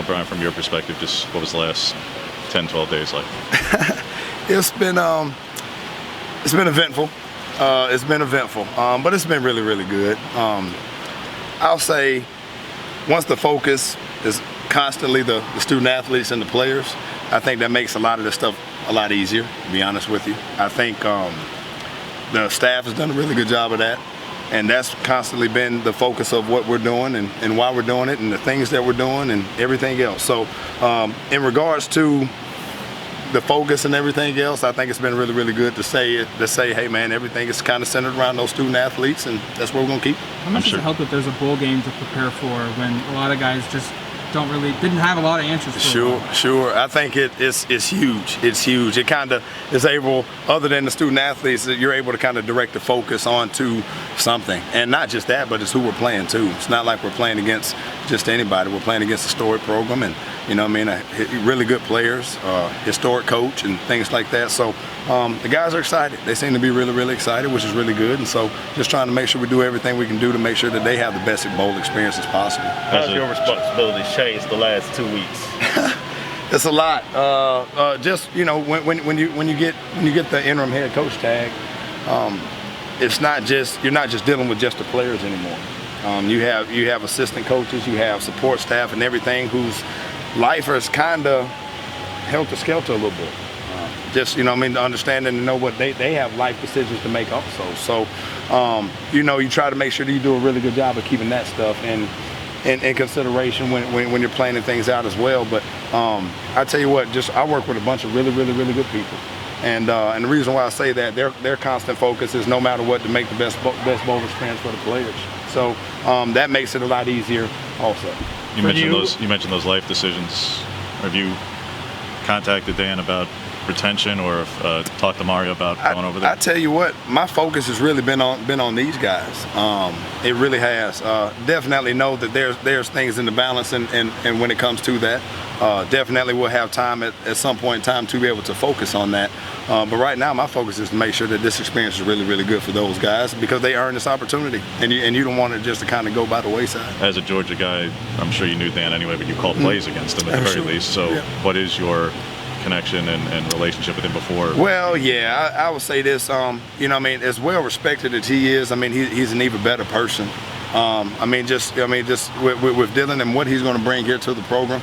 Bryan, from your perspective, just what was the last 10, 12 days like? It's been eventful. It's been eventful, but it's been really, really good. I'll say once the focus is constantly the student athletes and the players, I think that makes a lot of this stuff a lot easier, to be honest with you. I think the staff has done a really good job of that, and that's constantly been the focus of what we're doing and why we're doing it and the things that we're doing and everything else. So in regards to the focus and everything else, I think it's been really, really good to say, hey man, everything is kind of centered around those student athletes, and that's where we're going to keep. How much does it help that there's a bowl game to prepare for when a lot of guys just didn't have a lot of answers for? Sure. I think it's huge. It's huge. It kind of is able, other than the student athletes, that you're able to kind of direct the focus onto something. And not just that, but it's who we're playing too. It's not like we're playing against just anybody. We're playing against a storied program, and really good players, historic coach, and things like that. So the guys are excited. They seem to be really, really excited, which is really good. And so just trying to make sure we do everything we can do to make sure that they have the best bowl experience as possible. How has your responsibilities changed the last 2 weeks? It's a lot. When you get the interim head coach tag, you're not just dealing with just the players anymore. You have assistant coaches, you have support staff, and everything whose life is kind of helter-skelter a little bit. To understand and to know what they have life decisions to make also. So, you try to make sure that you do a really good job of keeping that stuff in consideration when you're planning things out as well. But I tell you what, I work with a bunch of really, really, really good people. And the reason why I say that, their constant focus is no matter what to make the best bowl experience for the players. So that makes it a lot easier also. You mentioned those life decisions. Have you contacted Dan about retention, or talked to Mario about going over there? I tell you what, my focus has really been on these guys. It really has. Definitely know that there's things in the balance, and when it comes to that, definitely we'll have time at some point in time to be able to focus on that. But right now, my focus is to make sure that this experience is really, really good for those guys, because they earned this opportunity, and you don't want it just to kind of go by the wayside. As a Georgia guy, I'm sure you knew Dan anyway, but you called plays against him at the very least. So what is your connection and relationship with him before? Well, yeah, I would say this. As well respected as he is, he's an even better person. Just with Dylan and what he's going to bring here to the program.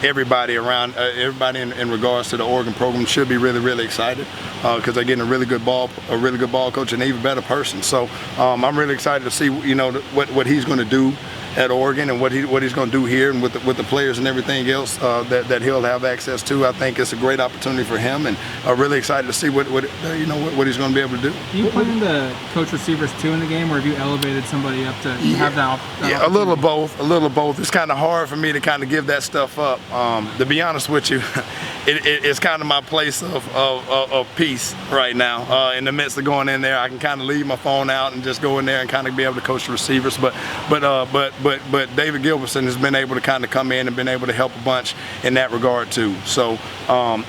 Everybody in regards to the Oregon program should be really, really excited because they're getting a really good ball coach and an even better person. So I'm really excited to see what he's going to do at Oregon and what he's going to do here, and with the players and everything else that he'll have access to. I think it's a great opportunity for him, and I'm really excited to see what he's going to be able to do. Do you plan to coach receivers too in the game, or have you elevated somebody up to have that? Yeah, a little of both. It's kind of hard for me to kind of give that stuff up. To be honest with you, it's kind of my place of peace right now. In the midst of going in there, I can kind of leave my phone out and just go in there and kind of be able to coach the receivers. But David Gilbertson has been able to kind of come in and been able to help a bunch in that regard too. So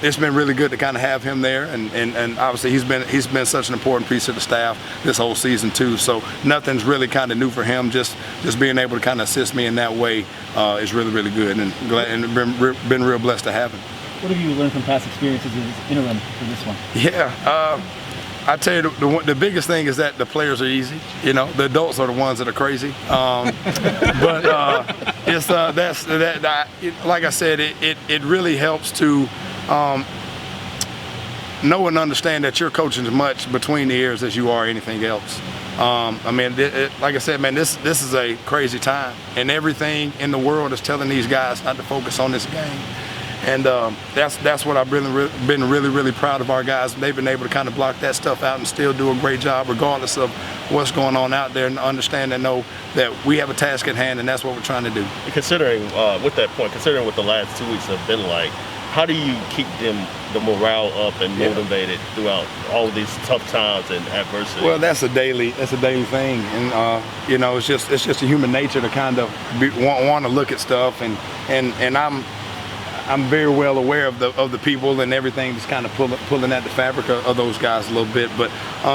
it's been really good to kind of have him there, and obviously he's been such an important piece of the staff this whole season too. So nothing's really kind of new for him. Just being able to kind of assist me in that way is really, really good, and been real blessed to have him. What have you learned from past experiences as interim for this one? Yeah. I tell you, the biggest thing is that the players are easy. The adults are the ones that are crazy. But it's like I said, it really helps to know and understand that you're coaching as much between the ears as you are anything else. Like I said, man, this is a crazy time, and everything in the world is telling these guys not to focus on this game. And that's what I've been really, really proud of our guys. They've been able to kind of block that stuff out and still do a great job regardless of what's going on out there, and understand and know that we have a task at hand, and that's what we're trying to do. Considering what the last 2 weeks have been like, how do you keep the morale up and motivated throughout all of these tough times and adversity? Well, that's a daily thing, and it's just a human nature to kind of want to look at stuff, and I'm very well aware of the people and everything that's kind of pulling at the fabric of those guys a little bit, but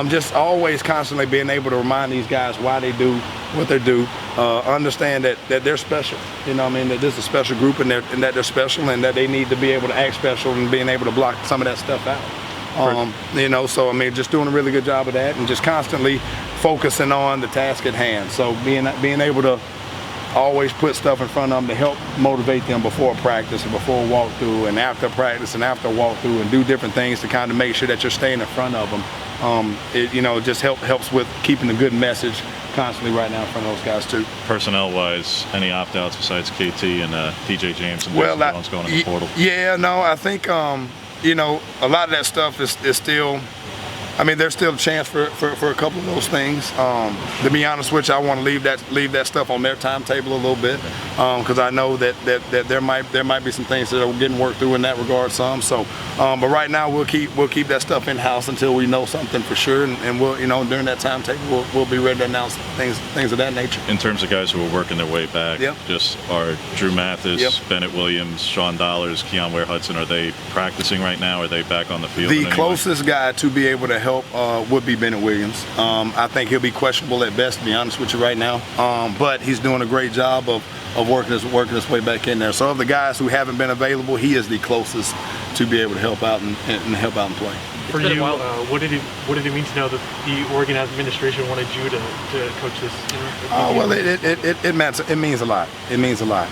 just always constantly being able to remind these guys why they do what they do, understand that they're special. You know what I mean? That this is a special group and that they're special and that they need to be able to act special and being able to block some of that stuff out. You know, so I mean, just doing a really good job of that and just constantly focusing on the task at hand. So being able to always put stuff in front of them to help motivate them before practice and before a walkthrough and after practice and after a walkthrough and do different things to kind of make sure that you're staying in front of them. It, you know, just helps with keeping a good message constantly right now in front of those guys too. Personnel-wise, any opt-outs besides KT and DJ James and Jason Jones going in the portal? Yeah, no, I think you know, a lot of that stuff is still. I mean, there's still a chance for a couple of those things. To be honest with you, I want to leave that stuff on their timetable a little bit because I know that there might be some things that are getting worked through in that regard some. So, but right now we'll keep that stuff in house until we know something for sure, and we'll, you know, during that timetable we'll be ready to announce things of that nature. In terms of guys who are working their way back, just are Drew Mathis, Bennett Williams, Sean Dollars, Keon Ware-Hudson, are they practicing right now? Are they back on the field? The closest guy to be able to help would be Bennett Williams. I think he'll be questionable at best, to be honest with you right now. But he's doing a great job of working his way back in there. So of the guys who haven't been available, he is the closest to be able to help out and help out and play. For you, what did it mean to know that the Oregon administration wanted you to coach this? Well, it means a lot. It means a lot.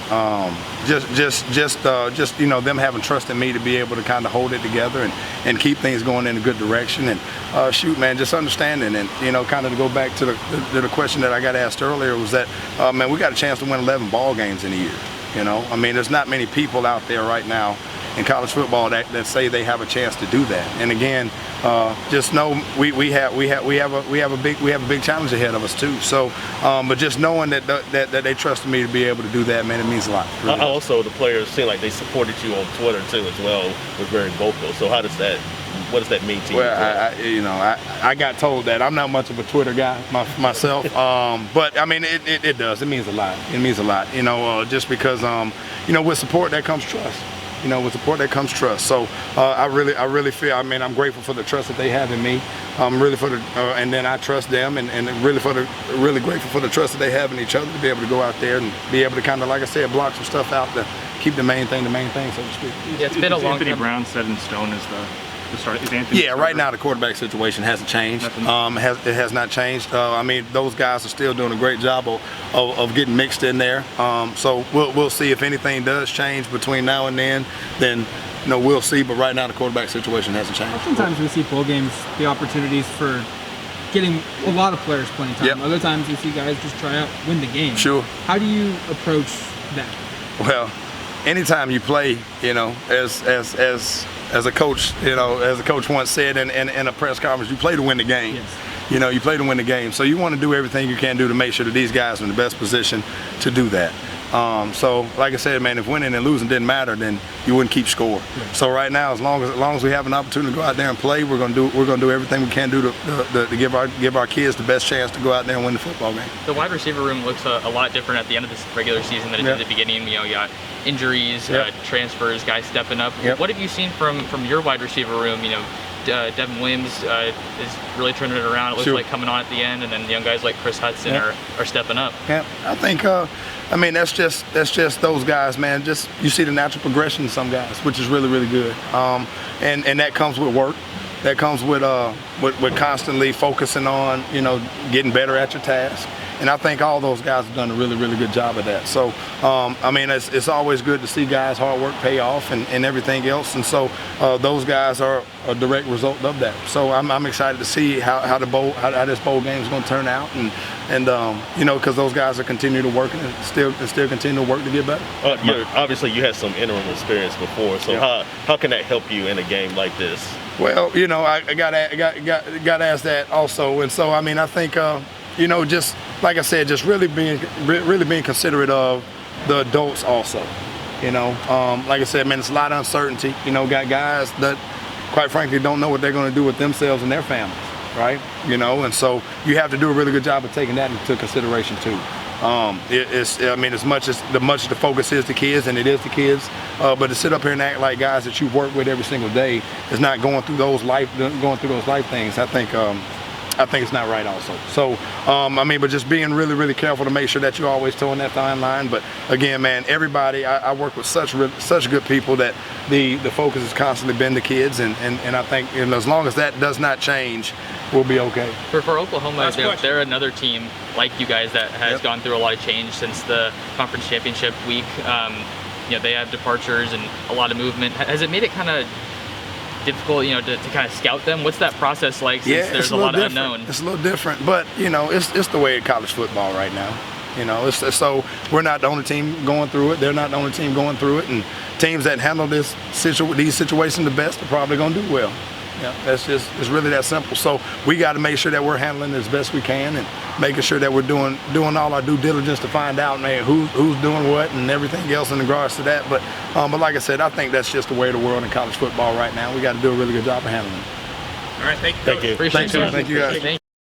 Just you know, them having trust in me to be able to kind of hold it together and keep things going in a good direction. And shoot, man, just understanding and, you know, kind of to go back to the question that I got asked earlier was that man, we got a chance to win 11 ball games in a year. You know, I mean, there's not many people out there right now in college football that say they have a chance to do that. And again, just know we have a big challenge ahead of us too. So, but just knowing that they trusted me to be able to do that, man, it means a lot. Really. Also, the players seem like they supported you on Twitter too as well. Was very vocal. So what does that mean to you? Well, I got told that. I'm not much of a Twitter guy myself, but I mean, it does. It means a lot. It means a lot. You know, just because you know, with support that comes trust. You know, with support that comes trust. So I really feel. I mean, I'm grateful for the trust that they have in me. I'm really and then I trust them, and really grateful for the trust that they have in each other to be able to go out there and be able to kind of, like I said, block some stuff out to keep the main thing, so to speak. Yeah, it's been a long Anthony time. Brown set in stone as the start. Is Anthony? Yeah, right now the quarterback situation hasn't changed. It has not changed. I mean, those guys are still doing a great job of getting mixed in there. So we'll see if anything does change between now and then you know, we'll see. But right now the quarterback situation hasn't changed. Sometimes we see bowl games, the opportunities for getting a lot of players playing time. Other times we see guys just try out, win the game. Sure. How do you approach that? Well, anytime you play, you know, as a coach, you know, as a coach once said in a press conference, you play to win the game. Yes. You know, you play to win the game. So you want to do everything you can do to make sure that these guys are in the best position to do that. So, like I said, man, if winning and losing didn't matter, then you wouldn't keep score. Right. So right now, as long as we have an opportunity to go out there and play, we're gonna do everything we can do to give our kids the best chance to go out there and win the football game. The wide receiver room looks a lot different at the end of this regular season than it did at the beginning. You know, you got injuries, transfers, guys stepping up. What have you seen from your wide receiver room? You know, Devin Williams is really turning it around. It looks like coming on at the end, and then young guys like Chris Hudson are stepping up. Yeah, I think. I mean, that's just those guys, man. Just you see the natural progression in some guys, which is really good. And that comes with work. That comes with constantly focusing on, you know, getting better at your task. And I think all those guys have done a really good job of that. So, I mean, it's always good to see guys' hard work pay off and everything else. And so those guys are a direct result of that. So I'm excited to see how this bowl game is going to turn out. And you know, because those guys are continuing to work and still continue to work to get better. Obviously, you had some interim experience before. So how can that help you in a game like this? Well, you know, I got asked that also. And so, I mean, I think, you know, just like I said, just really being considerate of the adults also. You know, like I said, man, it's a lot of uncertainty. You know, got guys that, quite frankly, don't know what they're going to do with themselves and their families, right? You know, and so you have to do a really good job of taking that into consideration too. I mean, as much as the focus is the kids, and it is the kids, but to sit up here and act like guys that you work with every single day is not going through those life things. I think I think it's not right also. So, I mean, but just being really, really careful to make sure that you're always towing that fine line. But again, man, everybody, I work with such good people that the focus has constantly been the kids. And I think as long as that does not change, we'll be okay. For Oklahoma, they're another team like you guys that has gone through a lot of change since the conference championship week. They have departures and a lot of movement. Has it made it kind of difficult, to kind of scout them? What's that process like since there's a lot of unknown? It's a little different, but, it's the way of college football right now. So we're not the only team going through it. They're not the only team going through it. And teams that handle these situations the best are probably going to do well. Yeah, it's really that simple. So we got to make sure that we're handling it as best we can and making sure that we're doing all our due diligence to find out, man, who's doing what and everything else in regards to that. But like I said, I think that's just the way of the world in college football right now. We got to do a really good job of handling it. All right, thank you. Thank you. Appreciate Thanks, it. man. Thank you guys.